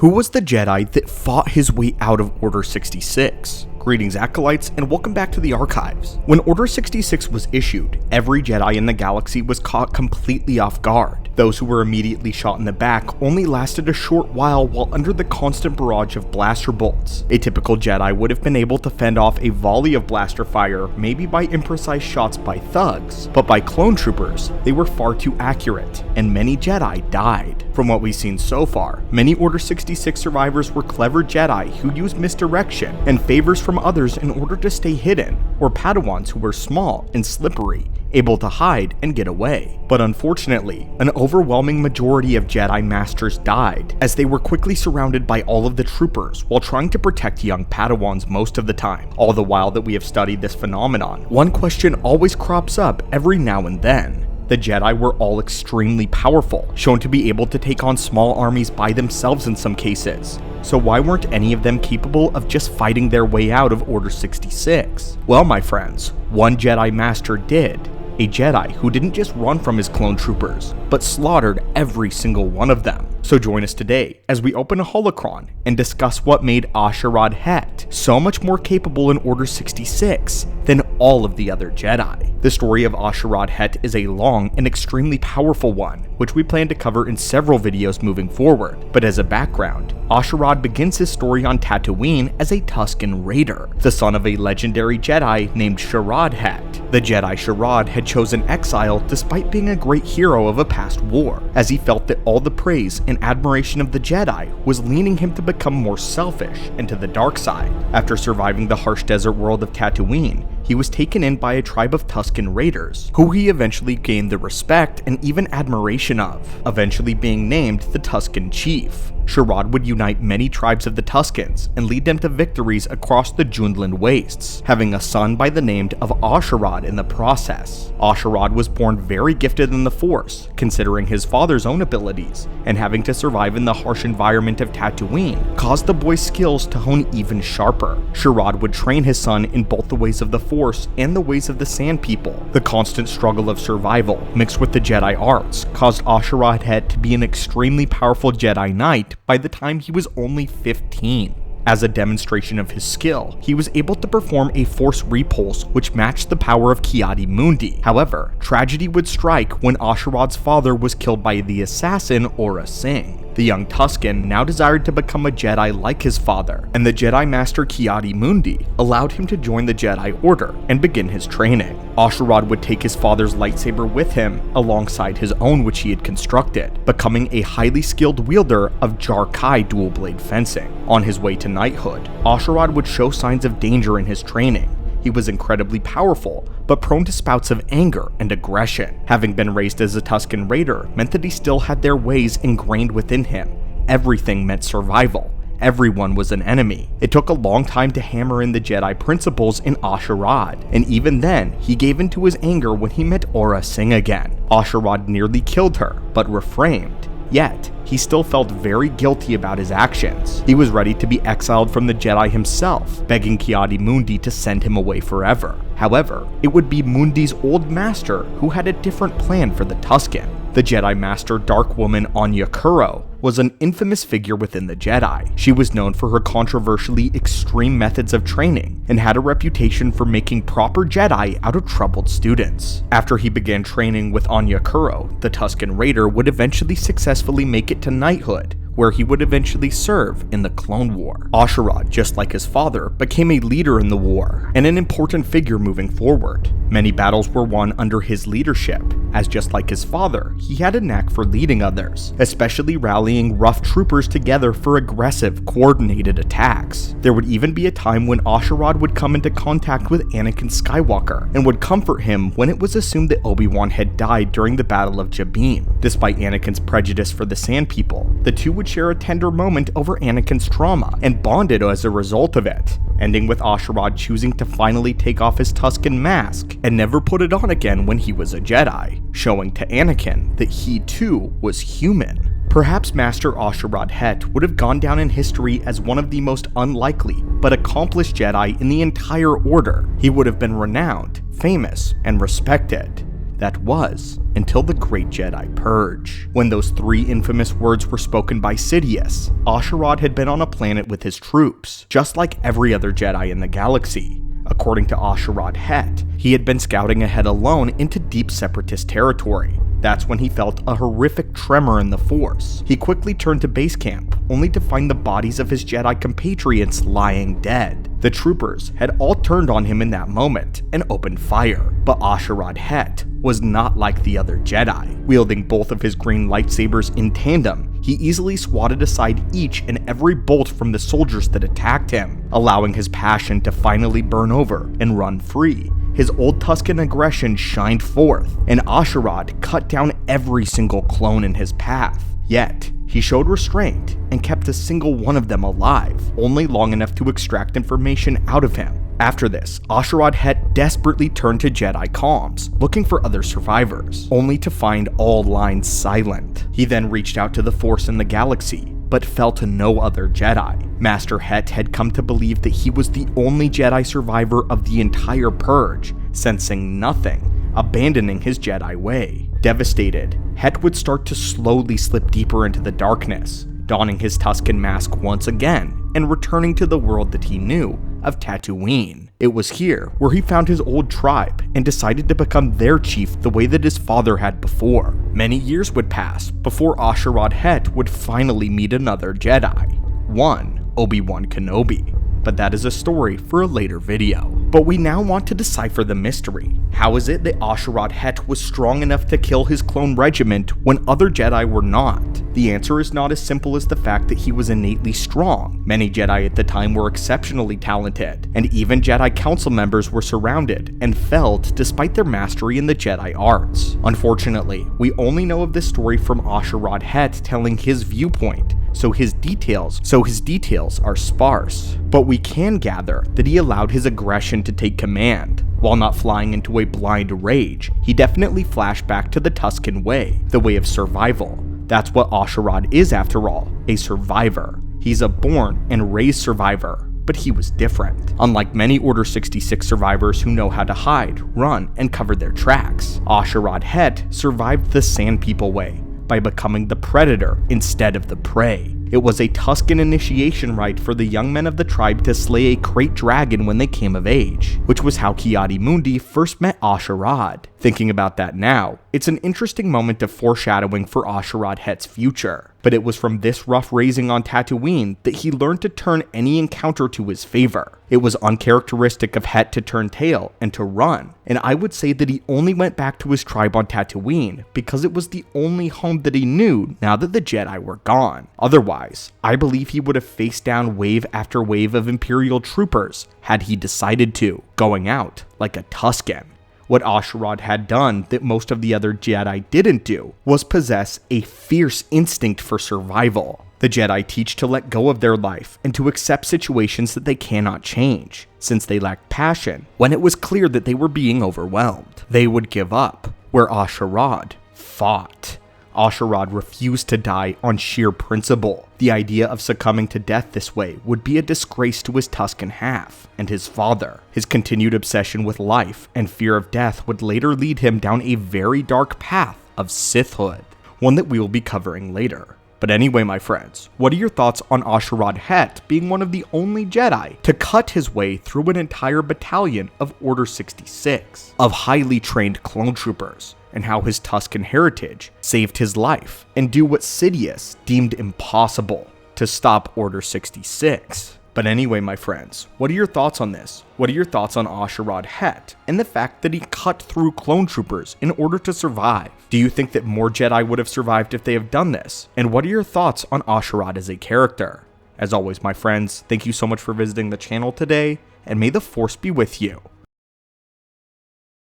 Who was the Jedi that fought his way out of Order 66? Greetings Acolytes, and welcome back to the archives. When Order 66 was issued, every Jedi in the galaxy was caught completely off guard. Those who were immediately shot in the back only lasted a short while under the constant barrage of blaster bolts. A typical Jedi would have been able to fend off a volley of blaster fire, maybe by imprecise shots by thugs, but by clone troopers, they were far too accurate, and many Jedi died. From what we've seen so far, many Order 66 survivors were clever Jedi who used misdirection and favors from others in order to stay hidden, or Padawans who were small and slippery, able to hide and get away. But unfortunately, an overwhelming majority of Jedi Masters died, as they were quickly surrounded by all of the troopers while trying to protect young Padawans most of the time. All the while that we have studied this phenomenon, one question always crops up every now and then. The Jedi were all extremely powerful, shown to be able to take on small armies by themselves in some cases. So why weren't any of them capable of just fighting their way out of Order 66? Well, my friends, one Jedi Master did. A Jedi who didn't just run from his clone troopers, but slaughtered every single one of them. So join us today as we open a holocron and discuss what made A'Sharad Het so much more capable in Order 66 than all of the other Jedi. The story of A'Sharad Het is a long and extremely powerful one, which we plan to cover in several videos moving forward. But as a background, A'Sharad begins his story on Tatooine as a Tusken raider, the son of a legendary Jedi named Sharad Het. The Jedi Sharad had chosen exile despite being a great hero of a past war, as he felt that all the praise and admiration of the Jedi was leaning him to become more selfish and to the dark side. After surviving the harsh desert world of Tatooine, he was taken in by a tribe of Tusken raiders, who he eventually gained the respect and even admiration of, eventually being named the Tusken Chief. Sharad would unite many tribes of the Tuskens and lead them to victories across the Jundland wastes, having a son by the name of A'Sharad in the process. A'Sharad was born very gifted in the Force, considering his father's own abilities, and having to survive in the harsh environment of Tatooine caused the boy's skills to hone even sharper. Sharad would train his son in both the ways of the Force and the ways of the Sand People. The constant struggle of survival, mixed with the Jedi arts, caused A'Sharad Het to be an extremely powerful Jedi Knight by the time he was only 15. As a demonstration of his skill, he was able to perform a force repulse which matched the power of Ki-Adi-Mundi. However, tragedy would strike when A'Sharad's father was killed by the assassin Aurra Sing. The young Tusken now desired to become a Jedi like his father, and the Jedi Master Ki-Adi-Mundi allowed him to join the Jedi Order and begin his training. A'Sharad would take his father's lightsaber with him, alongside his own which he had constructed, becoming a highly skilled wielder of Jar-Kai dual-blade fencing. On his way to knighthood, A'Sharad would show signs of danger in his training. He was incredibly powerful, but prone to spouts of anger and aggression. Having been raised as a Tusken raider meant that he still had their ways ingrained within him. Everything meant survival. Everyone was an enemy. It took a long time to hammer in the Jedi principles in A'Sharad, and even then, he gave in to his anger when he met Aurra Sing again. A'Sharad nearly killed her, but refrained. Yet, he still felt very guilty about his actions. He was ready to be exiled from the Jedi himself, begging Ki-Adi-Mundi to send him away forever. However, it would be Mundi's old master who had a different plan for the Tusken. The Jedi Master Dark Woman Anya Kuro was an infamous figure within the Jedi. She was known for her controversially extreme methods of training, and had a reputation for making proper Jedi out of troubled students. After he began training with Anya Kuro, the Tusken Raider would eventually successfully make it to knighthood, where he would eventually serve in the Clone War. A'Sharad, just like his father, became a leader in the war, and an important figure moving forward. Many battles were won under his leadership, as just like his father, he had a knack for leading others, especially rallying rough troopers together for aggressive, coordinated attacks. There would even be a time when A'Sharad would come into contact with Anakin Skywalker, and would comfort him when it was assumed that Obi-Wan had died during the Battle of Jabin. Despite Anakin's prejudice for the Sand People, the two would share a tender moment over Anakin's trauma, and bonded as a result of it, ending with A'Sharad choosing to finally take off his Tusken mask and never put it on again when he was a Jedi, showing to Anakin that he too was human. Perhaps Master A'Sharad Het would have gone down in history as one of the most unlikely but accomplished Jedi in the entire Order. He would have been renowned, famous, and respected. That was until the Great Jedi Purge. When those 3 infamous words were spoken by Sidious, Asherad had been on a planet with his troops, just like every other Jedi in the galaxy. According to Asherad Het, he had been scouting ahead alone into deep separatist territory. That's when he felt a horrific tremor in the Force. He quickly turned to base camp, only to find the bodies of his Jedi compatriots lying dead. The troopers had all turned on him in that moment and opened fire, but Asherad Het was not like the other Jedi. Wielding both of his green lightsabers in tandem, he easily swatted aside each and every bolt from the soldiers that attacked him, allowing his passion to finally burn over and run free. His old Tusken aggression shined forth, and Asherad cut down every single clone in his path. Yet, he showed restraint and kept a single one of them alive, only long enough to extract information out of him. After this, Asherad Het desperately turned to Jedi comms, looking for other survivors, only to find all lines silent. He then reached out to the Force in the galaxy, but fell to no other Jedi. Master Het had come to believe that he was the only Jedi survivor of the entire Purge, sensing nothing, abandoning his Jedi way. Devastated, Het would start to slowly slip deeper into the darkness, donning his Tusken mask once again, and returning to the world that he knew of Tatooine. It was here where he found his old tribe and decided to become their chief the way that his father had before. Many years would pass before Asherad Het would finally meet another Jedi, one Obi-Wan Kenobi. But that is a story for a later video. But we now want to decipher the mystery. How is it that Asherad Het was strong enough to kill his clone regiment when other Jedi were not? The answer is not as simple as the fact that he was innately strong. Many Jedi at the time were exceptionally talented, and even Jedi Council members were surrounded and felled despite their mastery in the Jedi arts. Unfortunately, we only know of this story from Asherad Het telling his viewpoint, so his details are sparse. But we can gather that he allowed his aggression to take command. While not flying into a blind rage, he definitely flashed back to the Tusken way, the way of survival. That's what Asherad is after all, a survivor. He's a born and raised survivor, but he was different. Unlike many Order 66 survivors who know how to hide, run, and cover their tracks, Asherad Het survived the Sand People way, by becoming the predator instead of the prey. It was a Tusken initiation rite for the young men of the tribe to slay a krayt dragon when they came of age, which was how Ki-Adi-Mundi first met Asherad. Thinking about that now, it's an interesting moment of foreshadowing for Asherad Het's future. But it was from this rough raising on Tatooine that he learned to turn any encounter to his favor. It was uncharacteristic of Het to turn tail and to run, and I would say that he only went back to his tribe on Tatooine because it was the only home that he knew now that the Jedi were gone. Otherwise, I believe he would have faced down wave after wave of Imperial troopers had he decided to, going out like a Tusken. What Asherad had done that most of the other Jedi didn't do was possess a fierce instinct for survival. The Jedi teach to let go of their life and to accept situations that they cannot change. Since they lacked passion, when it was clear that they were being overwhelmed, they would give up, where Asherad fought. Asherad refused to die on sheer principle. The idea of succumbing to death this way would be a disgrace to his Tusken half and his father. His continued obsession with life and fear of death would later lead him down a very dark path of Sithhood, one that we will be covering later. But anyway, my friends, what are your thoughts on Asherad Het being one of the only Jedi to cut his way through an entire battalion of Order 66 of highly trained clone troopers, and how his Tusken heritage saved his life, and do what Sidious deemed impossible to stop Order 66? But anyway, my friends, what are your thoughts on this? What are your thoughts on Asherad Het and the fact that he cut through clone troopers in order to survive? Do you think that more Jedi would have survived if they have done this? And what are your thoughts on Asherad as a character? As always, my friends, thank you so much for visiting the channel today, and may the Force be with you.